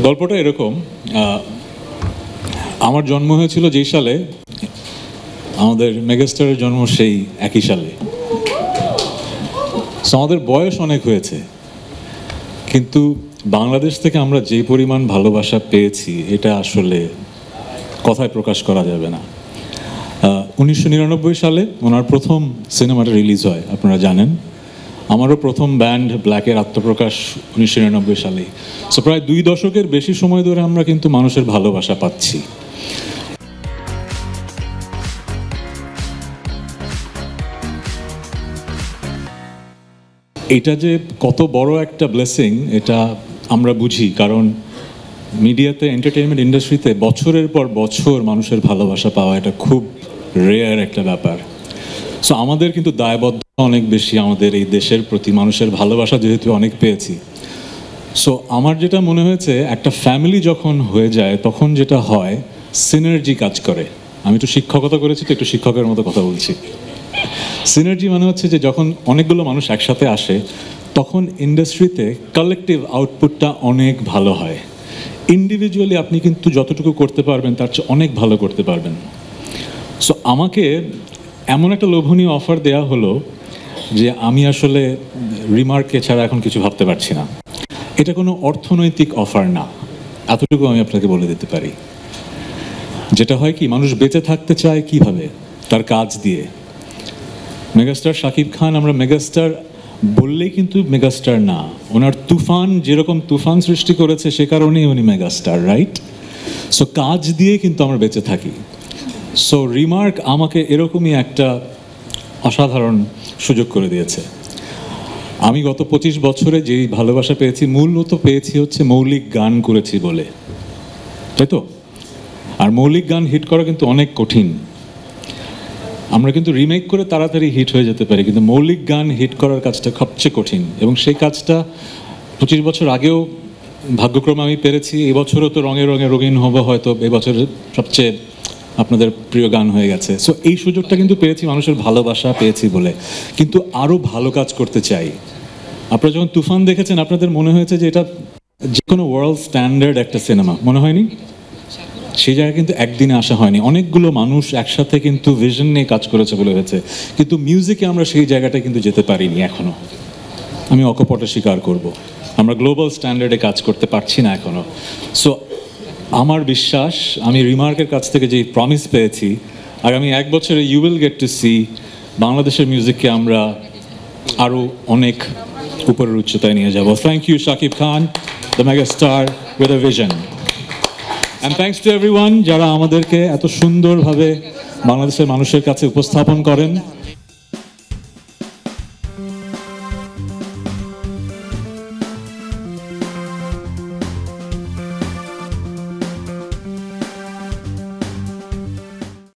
গল্পটা এরকম, আমার জন্ম হয়েছিল যেই সালে, আমাদের মেগাস্টারের জন্ম সেই একই সালে। আমাদের বয়স অনেক হয়েছে, কিন্তু বাংলাদেশ থেকে আমরা যে পরিমাণ ভালোবাসা পেয়েছি এটা আসলে কথায় প্রকাশ করা যাবে না। 1999 সালে ওনার প্রথম সিনেমাটা রিলিজ হয়, আপনারা জানেন। আমারও প্রথম ব্যান্ড ব্ল্যাকের আত্মপ্রকাশ 1999 সালেই। সো প্রায় 2 দশকের বেশি সময় ধরে আমরা কিন্তু মানুষের ভালোবাসা পাচ্ছি। এটা যে কত বড় একটা ব্লেসিং এটা আমরা বুঝি, কারণ মিডিয়াতে, এন্টারটেইনমেন্ট ইন্ডাস্ট্রিতে বছরের পর বছর মানুষের ভালোবাসা পাওয়া এটা খুব রেয়ার একটা ব্যাপার। সো আমাদের কিন্তু দায়বদ্ধ অনেক বেশি আমাদের এই দেশের প্রতি, মানুষের ভালোবাসা যেহেতু অনেক পেয়েছি। সো আমার যেটা মনে হয়েছে, একটা ফ্যামিলি যখন হয়ে যায় তখন যেটা হয়, সিনার্জি কাজ করে। আমি একটু শিক্ষকতা করেছি তো একটু শিক্ষকের মতো কথা বলছি। সিনার্জি মানে হচ্ছে যে যখন অনেকগুলো মানুষ একসাথে আসে তখন ইন্ডাস্ট্রিতে কালেকটিভ আউটপুটটা অনেক ভালো হয়। ইন্ডিভিজুয়ালি আপনি কিন্তু যতটুকু করতে পারবেন তার চেয়ে অনেক ভালো করতে পারবেন। সো আমাকে এমন একটা লোভনীয় অফার দেয়া হলো যে আমি আসলে রিমার্কে ছাড়া এখন কিছু ভাবতে পারছি না। এটা কোনো অর্থনৈতিক অফার না, এতটুকু আমি আপনাকে বলে দিতে পারি। যেটা হয় কি, মানুষ বেঁচে থাকতে চায় কিভাবে? তার কাজ দিয়ে। মেগাস্টার শাকিব খান, আমরা মেগাস্টার বললেই কিন্তু মেগাস্টার না, ওনার তুফান যেরকম তুফান সৃষ্টি করেছে সে কারণেই উনি মেগাস্টার, রাইট? সো কাজ দিয়ে কিন্তু আমরা বেঁচে থাকি। সো রিমার্ক আমাকে এরকমই একটা অসাধারণ সুযোগ করে দিয়েছে। আমি গত 25 বছরে যেই ভালোবাসা পেয়েছি, মূলত পেয়েছি হচ্ছে মৌলিক গান করেছি বলে, তাই তো? আর মৌলিক গান হিট করা কিন্তু অনেক কঠিন। আমরা কিন্তু রিমেক করে তাড়াতাড়ি হিট হয়ে যেতে পারি, কিন্তু মৌলিক গান হিট করার কাজটা সবচেয়ে কঠিন। এবং সেই কাজটা 25 বছর আগেও ভাগ্যক্রমে আমি পেরেছি। এবছরও তো রঙে রঙে রঙিন হবো, হয়তো এবছরের সবচেয়ে আপনাদের প্রিয় গান হয়ে গেছে। সো এই সুযোগটা কিন্তু পেয়েছি মানুষের ভালোবাসা পেয়েছি বলে, কিন্তু আরও ভালো কাজ করতে চাই। আপনারা যখন তুফান দেখেছেন আপনাদের মনে হয়েছে যে এটা যে কোনো ওয়ার্ল্ড স্ট্যান্ডার্ড একটা সিনেমা, মনে হয়নি? সেই জায়গায় কিন্তু একদিনে আসা হয়নি, অনেকগুলো মানুষ একসাথে কিন্তু ভিশন নিয়ে কাজ করেছে বলে হয়েছে। কিন্তু মিউজিকে আমরা সেই জায়গাটা কিন্তু যেতে পারিনি এখনো। আমি অকপটে স্বীকার করব, আমরা গ্লোবাল স্ট্যান্ডার্ডে কাজ করতে পারছি না এখনো। সো আমার বিশ্বাস, আমি রিমার্কের কাছ থেকে যে প্রমিস পেয়েছি, আগামী 1 বছরে you will get to see বাংলাদেশের মিউজিককে আমরা আরও অনেক উপরের উচ্চতায় নিয়ে যাব। Thank you Shakib Khan, the mega star with a vision. And thanks to everyone যারা আমাদেরকে এত সুন্দরভাবে বাংলাদেশের মানুষের কাছে উপস্থাপন করেন।